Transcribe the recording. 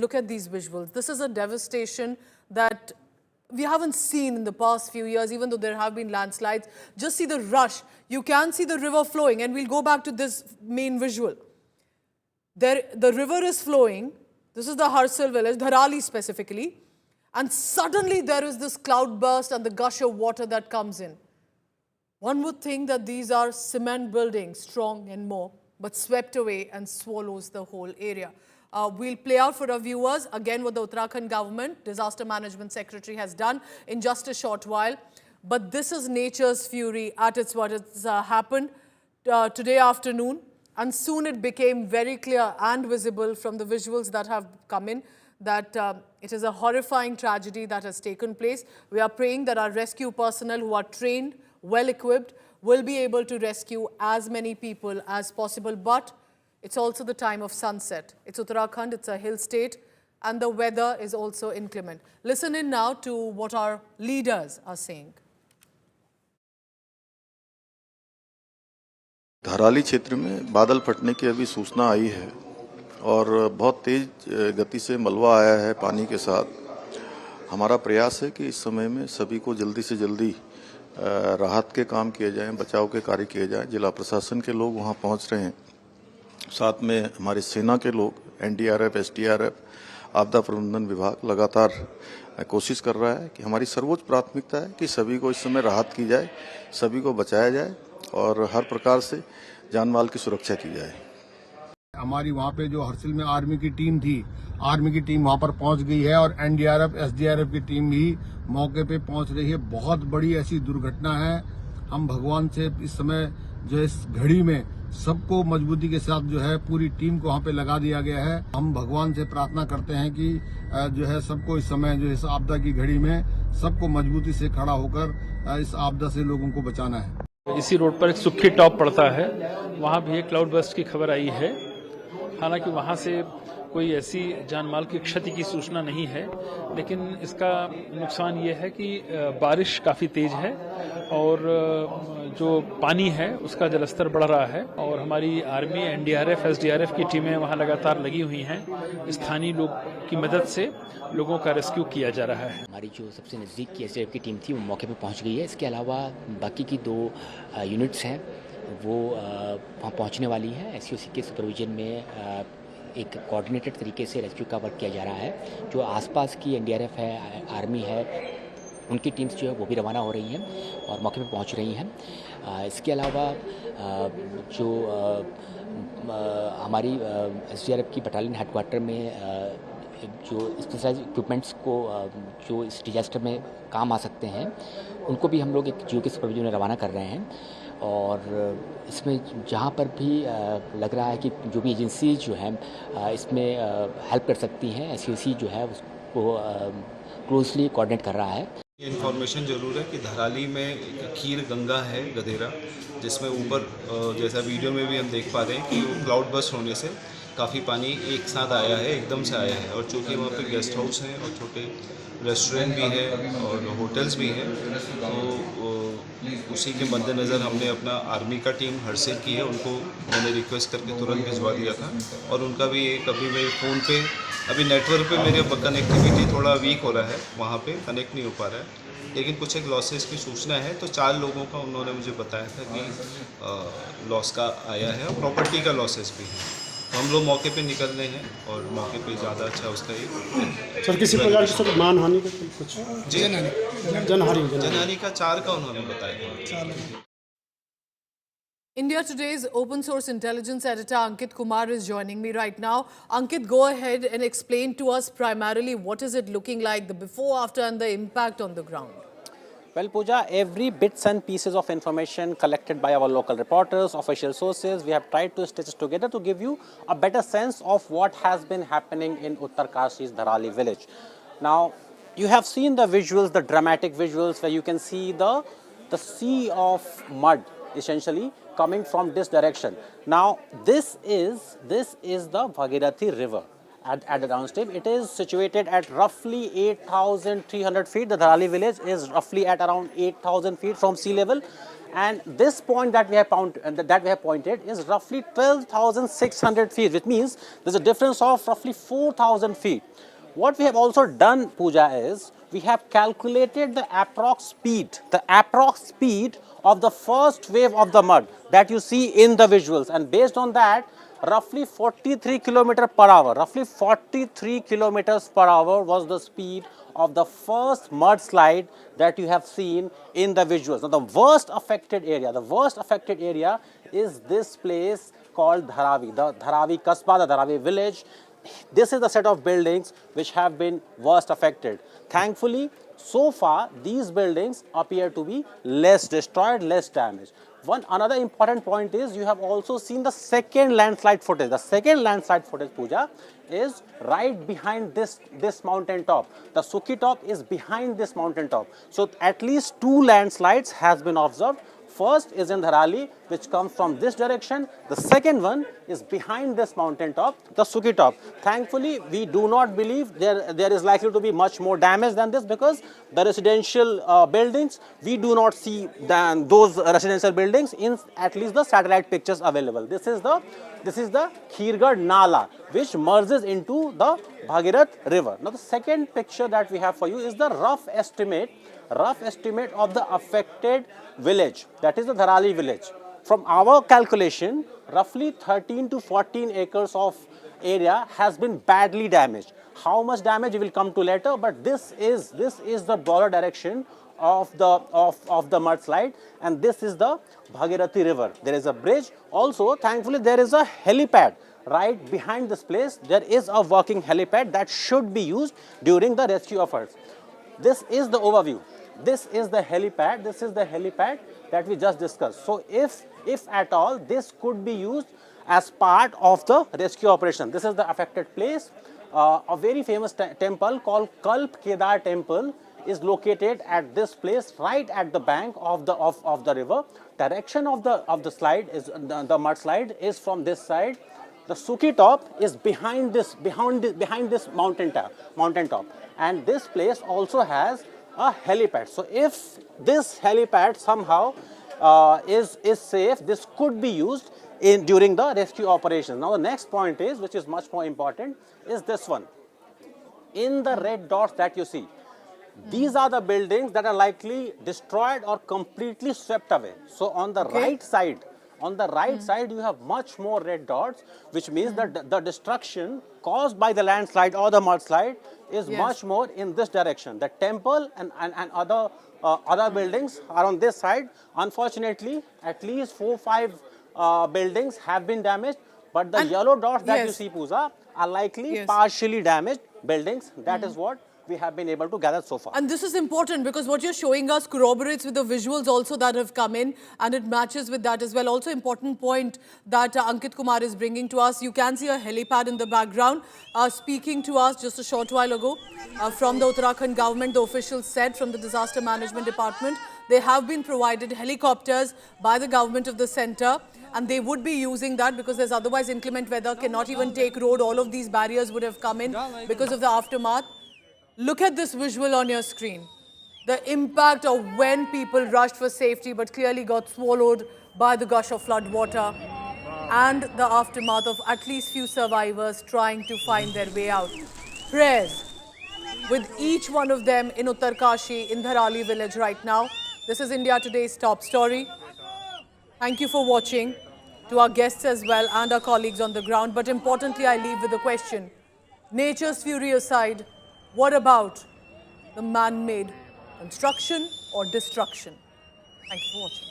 Look at these visuals. This is a devastation that we haven't seen in the past few years, even though there have been landslides. Just see the rush. You can see the river flowing, and we'll go back to this main visual. The river is flowing. This is the Harsil village, Dharali specifically. And suddenly there is this cloudburst and the gush of water that comes in. One would think that these are cement buildings, strong and more, but swept away and swallows the whole area. We'll play out for our viewers again what the Uttarakhand government, Disaster Management Secretary has done in just a short while. But this is nature's fury at its what has happened today afternoon. And soon it became very clear and visible from the visuals that have come in that it is a horrifying tragedy that has taken place. We are praying that our rescue personnel who are trained, well equipped, will be able to rescue as many people as possible. But it's also the time of sunset. It's Uttarakhand, it's a hill state, and the weather is also inclement. Listen in now to what our leaders are saying. Dharali क्षेत्र में बादल फटने की अभी सूचना आई है और बहुत तेज गति से मलबा आया है पानी के साथ। हमारा प्रयास है कि इस समय में सभी को जल्दी से जल्दी राहत के काम किए जाएं, बचाव के कार्य किए जाएं। जिला प्रशासन के लोग वहां पहुंच रहे हैं, साथ में हमारी सेना के लोग, NDRF, SDRF, आपदा प्रबंधन विभाग लगातार कोशिश कर रहा है कि हमारी सर्वोच्च प्राथमिकता है कि सभी को इस समय राहत की जाए, सभी को बचाया जाए और हर प्रकार से जान माल की सुरक्षा की जाए। हमारी वहाँ पे जो हर्सिल में आर्मी की टीम थी, आर्मी की टीम वहाँ पर पहुँच गई है और NDRF, SDRF की टीम भी मौके पे पहुँच रही है। बहुत बड़ी ऐसी दुर्घटना है। हम भगवान से इस समय जो इस घड़ी में सबको मजबूती के साथ जो है पूरी टीम को वहाँ पे लगा दिया गया है। हम भगवान से प्रार्थना करते हैं कि जो है सबको इस समय जो इस आपदा की घड़ी में सबको मजबूती से खड़ा होकर इस आपदा से लोगों को बचाना है। इसी रोड पर एक सुखी टॉप पड़ता है, वहाँ भी एक क्लाउड बर्स्ट की खबर आई है। हालांकि वहाँ से कोई ऐसी जानमाल की क्षति की सूचना नहीं है, लेकिन इसका नुकसान ये है कि बारिश काफ़ी तेज है और जो पानी है उसका जलस्तर बढ़ रहा है और हमारी आर्मी, NDRF, SDRF की टीमें वहाँ लगातार लगी हुई हैं। स्थानीय लोग की मदद से लोगों का रेस्क्यू किया जा रहा है। हमारी जो सबसे नज़दीक की SDRF की टीम थी वो मौके पर पहुँच गई है। इसके अलावा बाकी की 2 यूनिट्स हैं वो वहाँ पहुँचने वाली है। SOC के सुपरविजन में एक कोऑर्डिनेटेड तरीके से रेस्क्यू का वर्क किया जा रहा है। जो आसपास की NDRF है, आर्मी है, उनकी टीम्स जो है वो भी रवाना हो रही हैं और मौके पर पहुंच रही हैं। इसके अलावा जो हमारी SDRF की बटालियन हेडक्वार्टर में जो स्पेशलाइज्ड इक्विपमेंट्स को जो इस डिजास्टर में काम आ सकते हैं उनको भी हम लोग एक जियो के सुपरविजन में रवाना कर रहे हैं। और इसमें जहाँ पर भी लग रहा है कि जो भी एजेंसी जो है इसमें हेल्प कर सकती हैं, SOC जो है उसको क्लोजली कोऑर्डिनेट कर रहा है। इन्फॉर्मेशन ज़रूर है कि धराली में खीर गंगा है गधेरा, जिसमें ऊपर जैसा वीडियो में भी हम देख पा रहे हैं कि वो क्लाउड बस्ट होने से काफ़ी पानी एक साथ आया है, एकदम से आया है। और चूँकि वहाँ पे गेस्ट हाउस हैं और छोटे रेस्टोरेंट भी है और होटल्स भी हैं, तो उसी के मद्देनज़र हमने अपना आर्मी का टीम हर्सिल की है, उनको मैंने रिक्वेस्ट करके तुरंत भिजवा दिया था। और उनका भी कभी मेरे फ़ोन पे अभी नेटवर्क पे मेरे कनेक्टिविटी थोड़ा वीक हो रहा है, वहाँ पे कनेक्ट नहीं हो पा रहा है, लेकिन कुछ एक लॉसेस की सूचना है। तो 4 लोगों का उन्होंने मुझे बताया था कि लॉस का आया है और प्रॉपर्टी का लॉसेस भी है। तो हम लोग मौके पे निकल रहे हैं और मौके पे ज़्यादा अच्छा उसका एक सर किसी प्रकार की सर मानहानि का कुछ जनहानि का 4 का उन्होंने बताया। India Today's open source intelligence editor Ankit Kumar is joining me right now. Ankit, go ahead and explain to us primarily what is it looking like, the before, after and the impact on the ground. Well, Pooja, every bits and pieces of information collected by our local reporters, official sources, we have tried to stitch it together to give you a better sense of what has been happening in Uttarkashi's Dharali village. Now, you have seen the visuals, the dramatic visuals where you can see the sea of mud essentially coming from this direction. Now, this is the Bhagirathi river. At the downstream, it is situated at roughly 8,300 feet. The Dharali village is roughly at around 8,000 feet from sea level. And this point that we have pointed is roughly 12,600 feet, which means there's a difference of roughly 4,000 feet. What we have also done, Pooja, is we have calculated the approx speed of the first wave of the mud that you see in the visuals, and based on that, roughly 43 kilometers per hour, was the speed of the first mudslide that you have seen in the visuals. Now, the worst affected area is this place called Dharali, the Dharali Kasbah, the Dharali village. This is the set of buildings which have been worst affected. Thankfully, so far, these buildings appear to be less destroyed, less damaged. Another important point is you have also seen the second landslide footage. The second landslide footage, Pooja, is right behind this mountain top. The Suki top is behind this mountain top. So at least 2 landslides has been observed. First is in Dharali, which comes from this direction. The second one is behind this mountain top, the Suki top. Thankfully, we do not believe there is likely to be much more damage than this, because the residential buildings, we do not see those residential buildings in at least the satellite pictures available. This is the Khirgarh Nala, which merges into the Bhagirath river. Now, the second picture that we have for you is the rough estimate of the affected village, that is the Dharali village. From our calculation, roughly 13 to 14 acres of area has been badly damaged. How much damage we will come to later, but this is the broader direction of the mudslide, and this is the Bhagirathi river. There is a bridge. Also, thankfully, there is a helipad right behind this place. There is a working helipad that should be used during the rescue efforts. This is the overview. This is the helipad that we just discussed. So if at all, this could be used as part of the rescue operation. This is the affected place. A very famous temple called Kalp Kedar temple is located at this place, right at the bank of the river. Direction of the slide is the mudslide is from this side. The Suki top is behind this mountain top, and this place also has a helipad. So if this helipad somehow is safe, this could be used during the rescue operation. Now the next point is, which is much more important, is this one. In the red dots that you see, these are the buildings that are likely destroyed or completely swept away. So on the right side, you have much more red dots, which means that the destruction caused by the landslide or the mudslide is much more in this direction. The temple and other buildings are on this side. Unfortunately, at least 4-5 buildings have been damaged, but the yellow dots that you see, Pooja, are likely partially damaged buildings. That is what we have been able to gather so far. And this is important because what you're showing us corroborates with the visuals also that have come in, and it matches with that as well. Also important point that Ankit Kumar is bringing to us. You can see a helipad in the background. Speaking to us just a short while ago from the Uttarakhand government, the officials said from the disaster management department, they have been provided helicopters by the government of the center, and they would be using that because there's otherwise inclement weather, cannot even take road. All of these barriers would have come in because of the aftermath. Look at this visual on your screen. The impact of when people rushed for safety but clearly got swallowed by the gush of flood water, and the aftermath of at least few survivors trying to find their way out. Prayers with each one of them in Uttarkashi, in Dharali village right now. This is India Today's top story. Thank you for watching, to our guests as well and our colleagues on the ground. But importantly, I leave with a question. Nature's fury aside, what about the man-made construction or destruction? Thank you for watching.